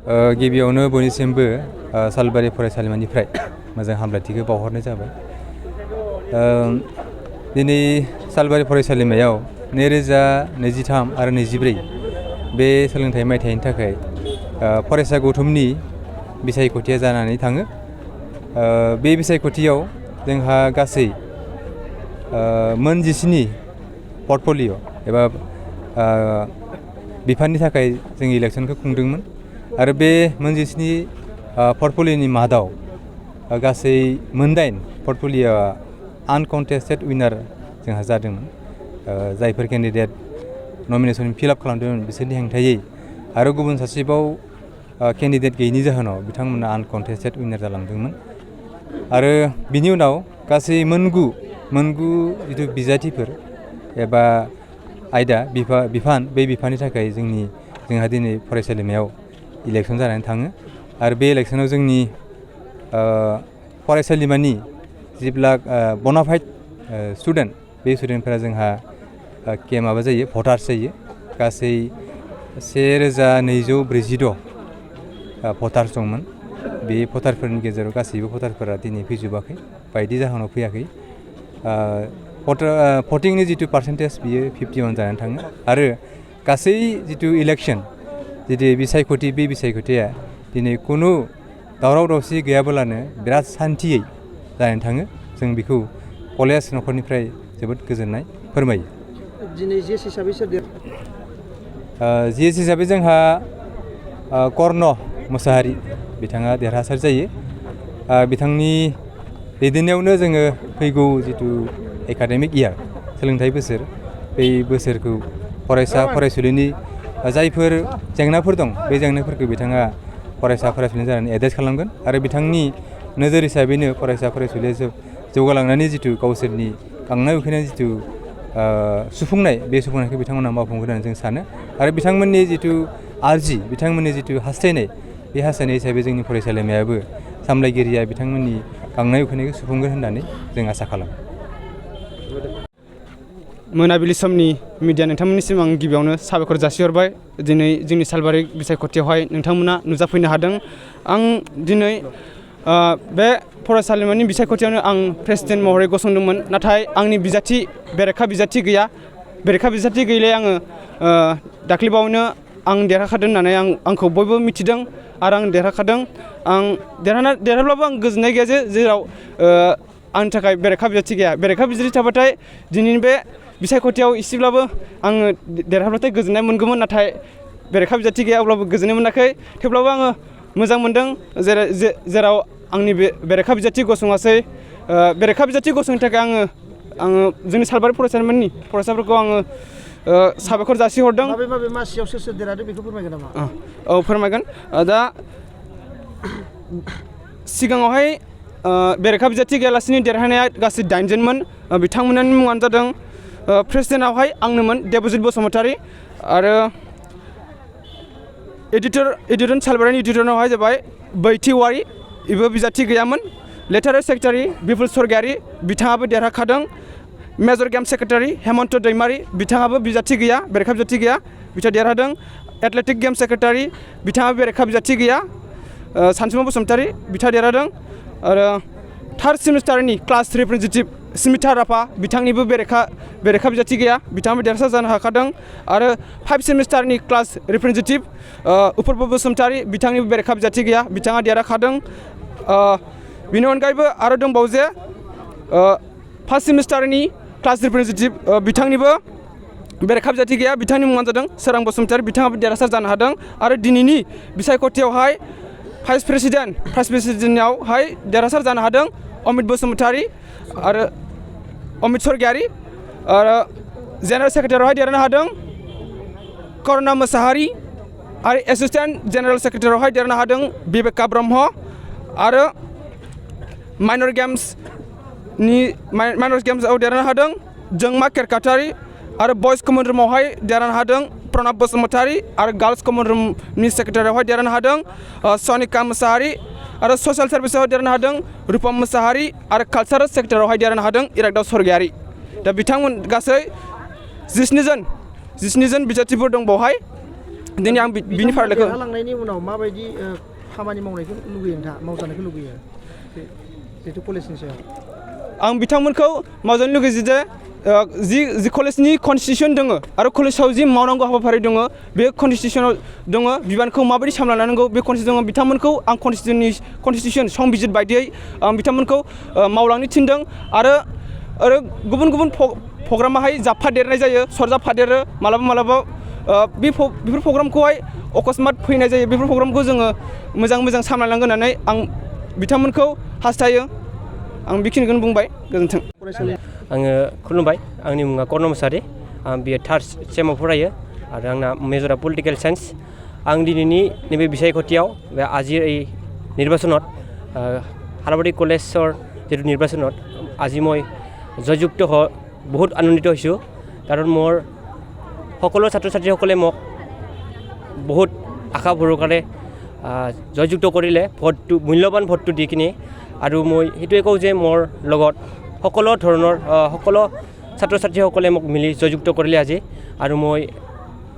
गिबियावनो बयनिसिमबो सालबारि फरायसालिमानिफ्राय मोजां हामलायथिखौ बावहरनाय जाबाय। दिनै सालबारि फरायसालिमायाव 2023 आरो 24 बे सोलोंथाइ मायथाइनि थाखाय फरायसा गौथुमनि बिसायख'थिया जानानै थाङो। बे बिसायख'थियाव जोंहा गासै मोन 19 पर्टफलिय' एबा बिफाननि थाखाय जों इलेक्सनखौ खुंदोंमोन आरो बे मोन 19 पर्टफलिय'नि मादाव गासै मोन 9 पर्टफलिय'आ आनकन्टेस्टेड उइनार जोंहा जादोंमोन। जायफोर केन्डिडेट नमिनेसन फिलआप खालामदोंमोन बिसोरनि हेंथायै आरो गुबुन सासेबाव केन्डिडेट गैयैनि जाहोनाव बिथांमोना आनकन्टेस्टेड उइनार जालांदोंमोन। आरो बिनि उनाव गासै मोनगु जिथु बिजाथिफोर एबा आयदा बिफान बे बिफाननि थाखाय जोंहा दिनै फरायसालिमायाव इलेक्सन जानानै थाङो आरो बे इलेक्सनाव जोंनि फरायसालिमानि जेब्ला बनाफाइड स्टुडेन्ट बे स्टुडेन्टफोरा जोंहा माबा जायो भटार्स जायो। गासै 1246 भटार्स दंमोन। बे भटारफोरनि गेजेराव गासैबो भटारफोरा दिनै फैजोबाखै, बायदि जाहोनाव फैयाखै। भटिंनि जिथु पार्सेन्टेज बियो 51 जानानै थाङो आरो गासै जिथु इलेक्सन जिथु बिसायख'थि बे बिसायख'थिया दिनै खुनु दावराव दावसि गैयाब्लानो बिराद सान्थियै जानानै थाङो। जों बेखौ कलेज न'खरनिफ्राय जोबोद गोजोननाय फोरमायो। दिनै जिएस हिसाबै सोर जिएस हिसाबै जोंहा कर्ण मोसाहारि बिथाङा देरहासार जायो। बिथांनि दैदेननायावनो जोङो फैगौ जिथु एकाडेमिक इयार सोलोंथाइ बोसोर बै बोसोरखौ फरायसा फरायसुलिनि जायफोर जेंनाफोर दं बे जेंनाफोरखौ बिथाङा फरायसा फरायसुलि जानानै एड्रेस खालामगोन आरो बिथांनि नोजोर हिसाबैनो फरायसा फरायसुलिया जौगालांनानै जिथु गावसोरनि गांनाय उखैनाय जिथु सुफुंनाय बे सुफुंनायखौ बिथांमोना मावफुंगोन होननानै जों सानो आरो बिथांमोननि जिथु आरजि बिथांमोननि जिथु हास्थायनाय बे हास्थायनाय हिसाबै जोंनि फरायसालिमायाबो सामलायगिरिया बिथांमोननि गांनाय उखैनायखौ सुफुंगोन होननानै जों आसा खालामो। मोनाबिलि समनि मिडिया नोंथांमोननिसिम आं गिबियावनो साबायखर जासिहरबाय। दिनै जोंनि सालबारि बिसायख'थियावहाय नोंथांमोना नुजाफैनो हादों। आं दिनै बे फरायसालिमानि बिसायख'थियावनो आं प्रेसिडेन्ट महरै गसंदोंमोन, नाथाय आंनि बिजाथि बेरेखा बिजाथि गैया। बेरेखा बिजाथि गैयैलाय आङो दाख्लैबावैनो आं देरहाखादों होननानै आंखौ बयबो मिथिदों आरो आं देरहाखादों। आं देरहाब्लाबो आं गोजोननाय गैया जेराव आंनि थाखाय बेरेखा बिजाथि गैया। बेरेखा बिजाथि थाबाथाय दिनैनि बे बिसायख'थियाव एसेब्लाबो आङो देरहाब्लाथाय गोजोननाय मोनगौमोन, नाथाय बेरेखा बिजाथि गैया अब्लाबो गोजोननाय मोनाखै। थेवब्लाबो आङो मोजां मोनदों जेराव आंनि बेरेखा बिजाथि गसङासै। बेरेखा बिजाथि गसंनो थाखाय आङो जोंनि सालबारि फरायसालिमानि फरायसाफोरखौ आङो साबायखर जासिहरदों। माबे मासियाव सोर देरहादों बेखौ फोरमायगोन नामा? औ फोरमायगोन। दा सिगाङावहाय बेरेखा बिजाथि गैयालासिनो देरहानाया गासै 8 जनमोन। बिथांमोननि मुङानो जादों प्रेसिडेन्टआवहाय आंनोमोन देबजित बसुमतारी आरो एडिटर सालबारिनि एडिटरावहाय जाबाय बैथि वारि, बेबो बिजाथि गैयामोन। लेटारेल सेक्रेटारि बिपुल सरगियारि बिथाङाबो देरहाखादों। मेजर गेम सेक्रेटारि हेमन्त दैमारि बिथाङाबो बिजाथि गैया, बेरेखा बिजाथि गैया, बिथाङा देरहादों। एथलेटिक गेम सेक्रेटारि बिथाङाबो बेरेखा बिजाथि गैया, सानसुमा बसुमतारी बिथाङा देरहादों। आरो थार्ड सेमिस्टारनि क्लास रिप्रेजेन्टेटिभ स्मिथा राभा बिथांनिबो बेरेखा बिजाथि गैया, बिथाङाबो देरहासार जानो हाखादों। आरो 5 सेमिस्टारनि क्लास रिप्रेजेन्टेटिभ उफुर्बा बसुमतारी बिथांनिबो बेरेखा बिजाथि गैया, बिथाङा देरहाखादों। बिनि अनगायैबो आरो दंबावो जे 1st सेमिस्टारनि क्लास रिप्रेजेन्टेटिभ बिथांनिबो बेरेखा बिजाथि गैया, बिथांनि मुङानो जादों सोरां बसुमतारी बिथाङाबो देरहासार जानो हादों। आरो दिनैनि बिसायख'थियावहाय भाइस प्रेसिडेन्टआवहाय देरहासार जानो हादों अमित बसुमतारी आरो अमित सरगियारि। आरो जेनेरेल सेक्रेटारियावहाय देरहानो हादों कर्ण मोसाहारि आरो एसिस्टेन्ट जेनेरेल सेक्रेटारियावहाय देरहानो हादों बिबेका ब्रह्म। आरो माइनर गेम्सआव देरहानो हादों जोंमा केरकाटारि आरो बयस कमन रुमावहाय देरहानो हादों प्रणब बसुमतारी आरो गार्लस कमन रुमनि सेक्रेटारियावहाय देरहानो हादों सनिका मोसाहारि आरो ससियेल सार्भिसाव देरहानो हादों रुपम मोसाहारि आरो कालचारेल सेक्रेटारियावहाय देरहानो हादों इरागदाव सरगियारि। दा बिथांमोन गासै 19 जन बिजाथिफोर दं बावहाय। दिनै आं बिनि फारिलाइखौ देरहालांनायनि उनाव माबायदि खामानि मावनायखौ लुगैयो नोंथाङा मावजानायखौ लुगैयो जितु कलेजनि सायाव आं बिथांमोनखौ मावजानो लुगैयो जे जि कलेजनि कनस्टिटिउसन दङ आरो कलेजाव जि मावनांगौ हाबाफारि दङ बे कनस्टिटिउसनाव दङ बिबानखौ माबायदि सामलायनांगौ बे कनस्टिटिउसन बिथांमोनखौ आं कनस्टिटिउसन संबिजित बायदियै आं बिथांमोनखौ मावलांनो थिनदों आरो गुबुन गुबुन प्रग्रामाहाय जाफादेरनाय जायो सरजाफादेरो मालाबा बेफोर प्रग्रामखौहाय अकस्मात फैनाय जायो बेफोर प्रग्रामखौ जोङो मोजां सामलायनांगोन होननानै आं बिथांमोनखौ हास्थायो आं बेखिनिखौनो बुंबाय गोजोन्थों आङो खुलुमबाय आंनि मुङा कर्ण मोसाहारि आं बिए थार्ड सेमाव फरायो आरो आंना मेजरा पलिटिकेल साइन्स आं दिनैनि नैबे बिसायख'थियाव बे আজিৰ এই নিৰ্বাচনত হালবাৰী কলেজৰ যিটো নিৰ্বাচনত আজি মই জয়যুক্ত হৈ বহুত আনন্দিত হৈছোঁ কাৰণ মোৰ সকলো ছাত্ৰ ছাত্ৰীসকলে মোক বহুত আশা ভৰসাৰে জয়যুক্ত কৰিলে ভোটটো মূল্যৱান ভোটটো দি কিনে আৰু মই সেইটোৱে কওঁ যে মোৰ লগত সকলো ধৰণৰ সকলো ছাত্ৰ ছাত্ৰীসকলে মোক মিলি জয়যুক্ত কৰিলে আজি আৰু মই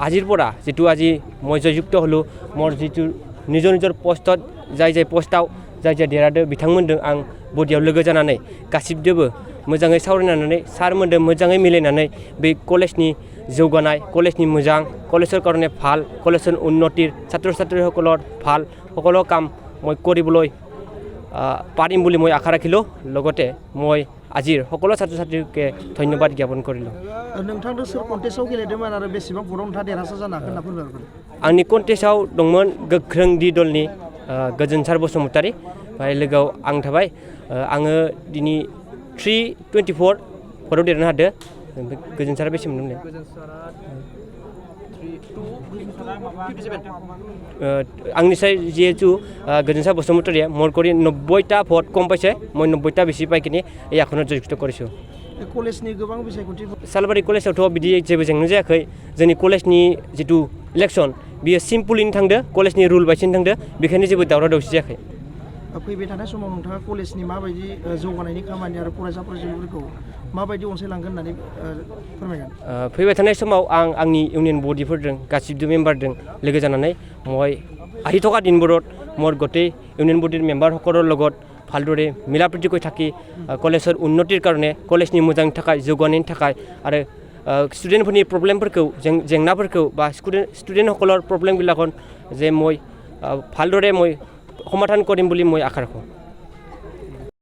আজিৰ পৰা যিটো আজি মই জয়যুক্ত হ'লোঁ মোৰ যিটো নিজৰ পষ্টত जाय पस्टआव जाय देरहादों बिथांमोनजों आं बडियाव लोगो जानानै गासिबजोंबो मोजाङै सावरायनानै सारमोनजों मोजाङै मिलायनानै बे कलेजनि जौगानाय कलेजनि मोजां कलेजৰ কাৰণে ভাল কলেজৰ উন্নতিৰ ছাত্ৰ ছাত্ৰীসকলৰ ভাল সকলো কাম মই কৰিবলৈ পাৰিম বুলি মই আশা ৰাখিলোঁ লগতে মই আজিৰ সকলো ছাত্ৰ ছাত্ৰীকে ধন্যবাদ জ্ঞাপন কৰিলোঁ नोंथांजों सोर कन्टेस्टआव गेलेदोंमोन आरो बेसेबां भटआव नोंथाङा देरहासार जानो हाखो होनना फोरमायहरगोन आंनि कन्टेस्टआव दंमोन गोख्रों दि दलनि गोजोनसार बसुमतारी ओमफ्राय लोगोआव आं थाबाय आङो दिनै 324 भटआव देरहानो हादों ओमफ्राय गोजोनसारा बेसे मोनदोंमोन आंनिसाय जिहेतु गोजोनसार बसुमतारीया मोर करि 90टा भट कम पाइছে মই 90টা बेसि पाइ किने এই আসনত জয়যুক্ত কৰিছোঁ कलेजनि गोबां बिसायख'थि सालबारि कलेजावथ' बिदि जेबो जेंना जायाखै जोंनि कलेजनि जितु इलेक्सन बियो सिम्पलैनो थांदो कलेजनि रुल बायदिनो थांदो बेखायनो जेबो दावराव दावसि जायाखै फैबाय थानाय समाव नोंथाङा कलेजनि माबायदि जौगानायनि खामानि आरो फरायसा फरायसुलिफोरखौ माबायदि अनसायलांगोन होननानै फोरमायगोन फैबाय थानाय समाव आं आंनि इउनियन बडिफोरजों गासिबो मेम्बारजों लोगो जानानै মই আহি থকা দিনবোৰত মোৰ গোটেই ইউনিয়ন বডিৰ মেম্বাৰসকলৰ লগত ভালদৰে মিলা প্ৰীতিকৈ থাকি কলেজৰ উন্নতিৰ কাৰণে কলেজनि मोजांनि थाखाय जौगानायनि थाखाय आरो स्टुडेन्टफोरनि प्रब्लेमफोरखौ जेंनाफोरखौ बा स्टुडेन्टসকলৰ प्रब्लेमবিলাকon जे মই ভালদৰে মই সমাধান কৰিম বুলি মই আশা ৰাখোঁ